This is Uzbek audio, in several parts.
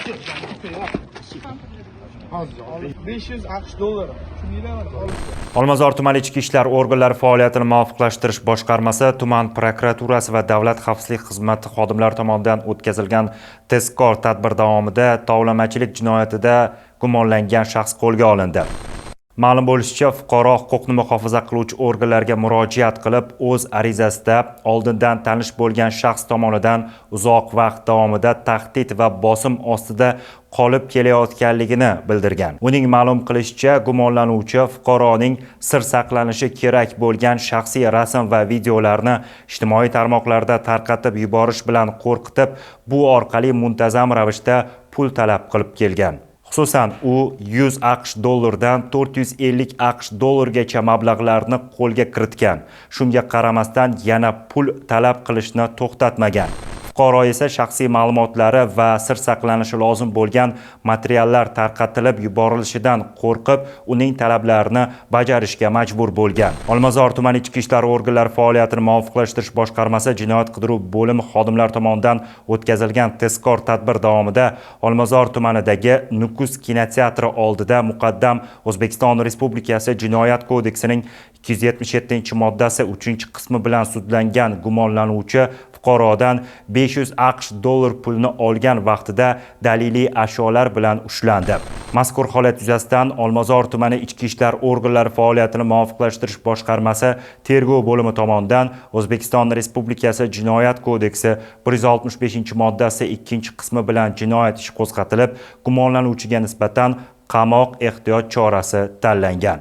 $500. Olmazor tumani ichki ishlar organlari faoliyatini muvofiqlashtirish boshqarmasi, tuman prokuraturasi va davlat xavfsizlik xizmati xodimlari tomonidan o'tkazilgan tezkor tadbir davomida tovlamachilik jinoyatida gumonlangan shaxs qo'lga olindi. Ma'lum bo'lishicha, fuqaro huquqni muhofaza qiluvchi organlarga murojaat qilib, o'z arizasida oldindan tanish bo'lgan shaxs tomonidan uzoq vaqt davomida tahdid va bosim ostida qolib kelayotganligini bildirgan. Uning ma'lum qilishicha, gumonlanuvchi fuqaroning sir saqlanishi kerak bo'lgan shaxsiy rasm va videolarni ijtimoiy tarmoqlarda tarqatib yuborish bilan qo'rqitib, bu orqali muntazam ravishda pul talab qilib kelgan. Xususan, u $100 $450 gacha mablag'larni qo'lga kiritgan. Shunga qaramasdan yana pul talab qilishni to'xtatmagan. Fuqaro esa shaxsiy ma'lumotlari va sir saqlanishi lozim bo'lgan materiallar tarqatilib yuborilishidan qo'rqib, uning talablarini bajarishga majbur bo'lgan. Olmazor tumani ichki ishlar organlari faoliyatini muvofiqlashtirish boshqarmasi jinoyat qidiruv bo'limi xodimlari tomonidan o'tkazilgan tezkor tadbir davomida Olmazor tumanidagi Nukus kinoteatri oldida muqaddam O'zbekiston Respublikasi Jinoyat kodeksining 277-moddasi 3-qismi bilan sudlangan gumonlanuvchi fuqarodan $500 pulni olgan vaqtida daliliy ashyolar bilan ushlandi. Mazkur holat yuzasidan Olmazor tumani ichki ishlar organlari faoliyatini muvofiqlashtirish boshqarmasi tergov bo'limi tomonidan O'zbekiston Respublikasi Jinoyat kodeksi 165-moddasi 2-qismi bilan jinoyat ishi qo'zg'atilib, gumonlanuvchiga nisbatan qamoq ehtiyot chorasi tanlangan.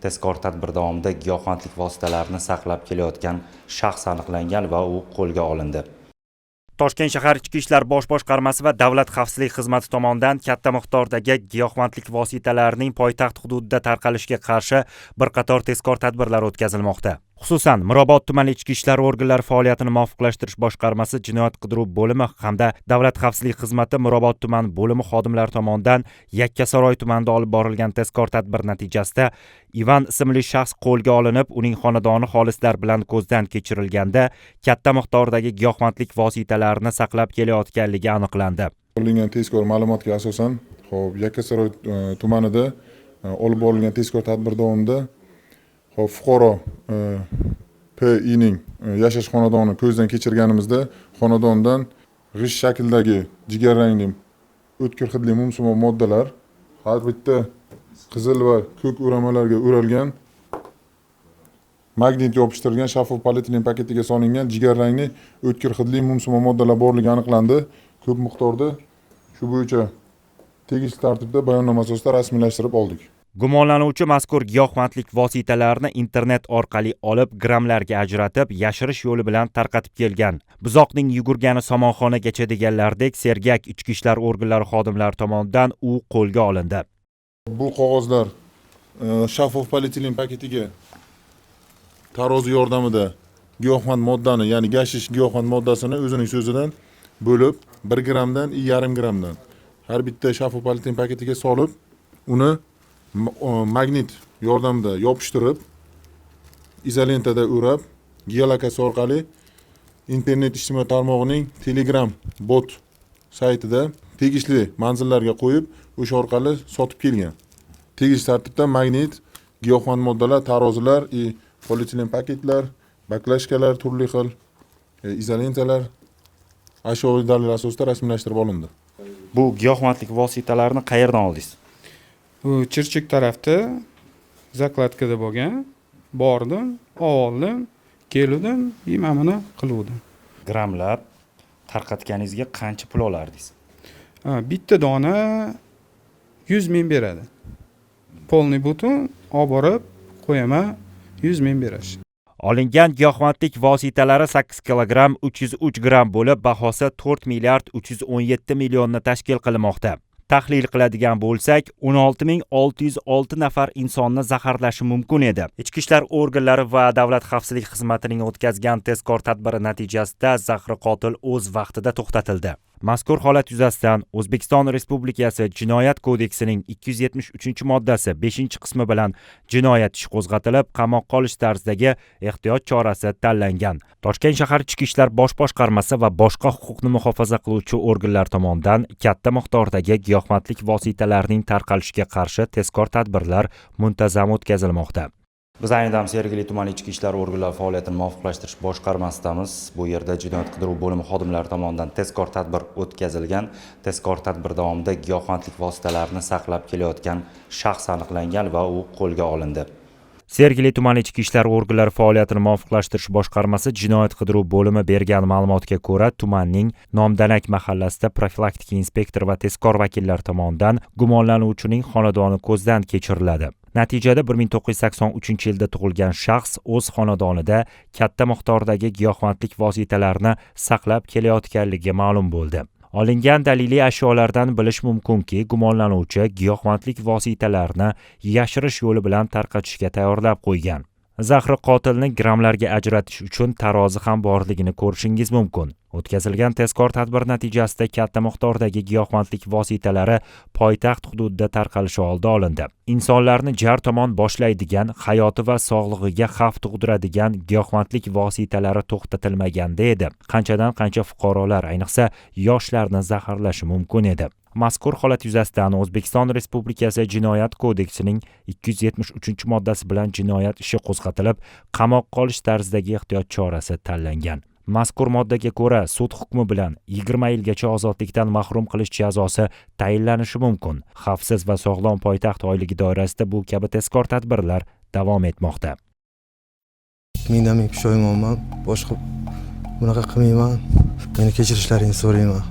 Tezkor tadbir davomida giyohvandlik vositalarini saqlab kelayotgan shaxs aniqlangan va u qo'lga olindi. Toshkent shahar ichki ishlar bosh boshqarmasi va davlat xavfsizlik xizmati tomonidan katta miqdordagi giyohvandlik vositalarining poytaxt hududida tarqalishiga qarshi bir qator tezkor tadbirlar o'tkazilmoqda. Xususan, Mirobod tumani ichki ishlar organlari faoliyatini muvofiqlashtirish boshqarmasi jinoyat qidiruv bo'limi hamda davlat xavfsizlik xizmati Mirobod tuman bo'limi xodimlari tomonidan Yakkasaroy tumanida olib borilgan tezkor tadbir natijasida Ivan ismli shaxs qo'lga olinib, uning xonadoni xolislar bilan ko'zdan kechirilganda katta miqdordagi giyohvandlik vositalarini saqlab kelayotganligi aniqlandi. Olingan tezkor ma'lumotga asosan, Yakkasaroy tumanida olib borilgan tezkor tadbir davomida fuqaro P.I.ning yashash xonadonini ko'zdan kechirganimizda xonadondan g'isht shaklidagi jigarrangli o'tkir hidli mumsimon moddalar har bitta qizil va ko'k o'ramalarga o'ralgan magnit yopishtirilgan shaffof polietilen paketiga solingan jigarrangli o'tkir hidli mumsimon moddalar borligi aniqlandi. Ko'p miqdorda shu bo'yicha tegishli tartibda bayonnoma asosida rasmiylashtirib oldik. Gumonlanuvchi mazkur giyohvandlik vositalarini internet orqali olib, grammlarga ajratib, yashirish yo'li bilan tarqatib kelgan. Buzoqning yugurgani somonxonagacha deganlardek sergak ichki ishlar organlari xodimlari tomonidan u qo'lga olindi. Bu qog'ozlar shaffof polietilen paketiga tarozi yordamida giyohvand moddani, ya'ni gashish giyohvand moddasini o'zining so'zidan bo'lib 1 grammdan 0,5 grammdan har bitta shaffof polietilen paketiga solib, uni magnit yordamida yopishtirib, izolentada o'rab, geolokasi orqali internet ijtimoiy tarmog'ining Telegram bot saytida tegishli manzillarga qo'yib, o'sha orqali sotib kelgan. Tegishli tartibda magnit, giyohvand moddalar, tarozilar, polietilen paketlar, baklashkalar, turli xil izolentalar ashyoviy dalil asosida rasmiylashtirib olindi. Bu giyohvandlik vositalarini qayerdan oldingiz? Bu Chirchiq tarafda zakladkada bo'lgan. Bordim, oldim, keldim, mana qiluvdim. Grammlab tarqatganingizga qancha pul olardingiz? Bitta dona 100 ming beradi. Polniy butun olib borib qo'yaman, 100 ming berash. Olingan giyohvandlik vositalari 8 kilogramm 303 gramm bo'lib, bahosi 4 milliard 317 millionni tashkil qilmoqda. Tahlil qiladigan bo'lsak, 16,606 nafar insonni zaharlashi mumkin edi. Ichki ishlar organlari va davlat xavfsizlik xizmatining o'tkazgan tezkor tadbiri natijasida zahri qotil o'z vaqtida to'xtatildi. Mazkur holat yuzasidan O'zbekiston Respublikasi Jinoyat kodeksining 273-moddasi 5-qismi bilan jinoyat ishi qo'zg'atilib, qamoqqa olish tarzidagi ehtiyot chorasi tanlangan. Toshkent shahar Ichki ishlar bosh boshqarmasi va boshqa huquqni muhofaza qiluvchi organlar tomonidan katta miqdordagi giyohvandlik vositalarining tarqalishiga qarshi tezkor tadbirlar muntazam o'tkazilmoqda. Biz ayni damda Sergeli tuman ichki ishlar organlari faoliyatini muvofiqlashtirish boshqarmasidamiz. Bu yerda jinoyat qidiruv bo'limi xodimlari tomonidan tezkor tadbir o'tkazilgan. Tezkor tadbir davomida giyohvandlik vositalarini saqlab kelayotgan shaxs aniqlangan va u qo'lga olindi. Sergeli tuman ichki ishlar organlari faoliyatini muvofiqlashtirish boshqarmasi jinoyat qidiruv bo'limi bergan ma'lumotga ko'ra, tumanning Nomdanak mahallasida profilaktika inspektori va tezkor vakillar tomonidan gumonlanuvchining xonadoni ko'zdan kechiriladi. Natijada 1983-yilda tug'ilgan shaxs o'z xonadonida katta miqdordagi giyohvandlik vositalarini saqlab kelayotganligi ma'lum bo'ldi. Olingan daliliy ashyolardan bilish mumkinki, gumonlanuvchi giyohvandlik vositalarini yashirish yo'li bilan tarqatishga tayyorlab qo'ygan. Zahri qotilni grammlarga ajratish uchun tarozi ham borligini ko'rishingiz mumkin. O'tkazilgan tezkor tadbir natijasida katta miqdordagi giyohvandlik vositalari poytaxt hududida tarqalishi oldi olindi. Insonlarni jar tomon boshlaydigan, hayoti va sog'lig'iga xavf tug'diradigan giyohvandlik vositalari to'xtatilmaganda edi. Qanchadan qancha fuqarolar, ayniqsa yoshlarni zaharlashi mumkin edi. Mazkur holat yuzasidan O'zbekiston Respublikasi Jinoyat kodeksining 273-moddasi bilan jinoyat ishi qo'zg'atilib, qamoqqa olish tarzidagi ehtiyot chorasi tanlangan. Mazkur moddaga ko'ra sud hukmi bilan 20 yilgacha ozodlikdan mahrum qilish jazosi tayinlanishi mumkin. Xavfsiz va sog'lom poytaxt oyligi doirasida bu kabi tezkor tadbirlar davom etmoqda. Mendan men pushaymonman, boshqa bunaqa qilmayman. Meni kechirishlaringni so'rayman.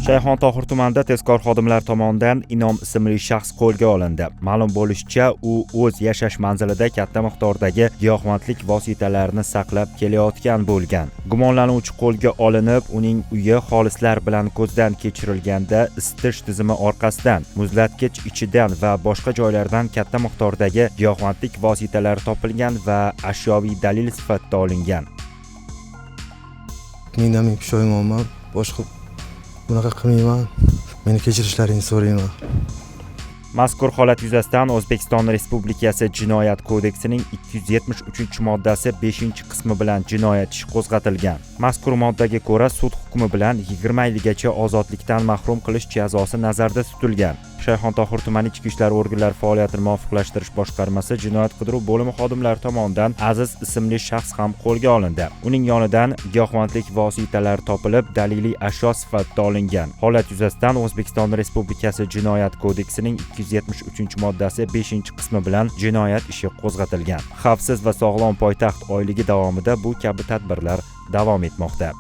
Shayxontohur tumanida tezkor xodimlar tomonidan Inom ismli shaxs qo'lga olindi. Ma'lum bo'lishicha, u o'z yashash manzilida katta miqdordagi giyohvandlik vositalarini saqlab kelayotgan bo'lgan. Gumonlanuvchi qo'lga olinib, uning uyi xolislar bilan ko'zdan kechirilganda isitish tizimi orqasidan, muzlatkich ichidan va boshqa joylardan katta miqdordagi giyohvandlik vositalari topilgan va ashyoviy dalil sifatida olingan. Mendan men pushaymonman, boshqa bunaqa qilmayman. Meni kechirishlaringni so'rayman. Mazkur holat yuzasidan O'zbekiston Respublikasi Jinoyat kodeksining 273-moddasi 5-qismi bilan jinoyat ishi qo'zg'atilgan. Mazkur moddaga ko'ra sud hukmi bilan 20 yilgacha ozodlikdan mahrum qilish jazosi nazarda tutilgan. Shayxontohur tuman ichki ishlar organlari faoliyatini muvofiqlashtirish boshqarmasi jinoyat qidiruv bo'limi xodimlari tomonidan Aziz ismli shaxs ham qo'lga olindi. Uning yonidan giyohvandlik vositalari topilib, daliliy ashyo sifatida olingan. Holat yuzasidan O'zbekiston Respublikasi Jinoyat kodeksining 273-moddasi 5-qismi bilan jinoyat ishi qo'zg'atilgan. Xavfsiz va sog'lom poytaxt oyligi davomida bu kabi tadbirlar davom etmoqda.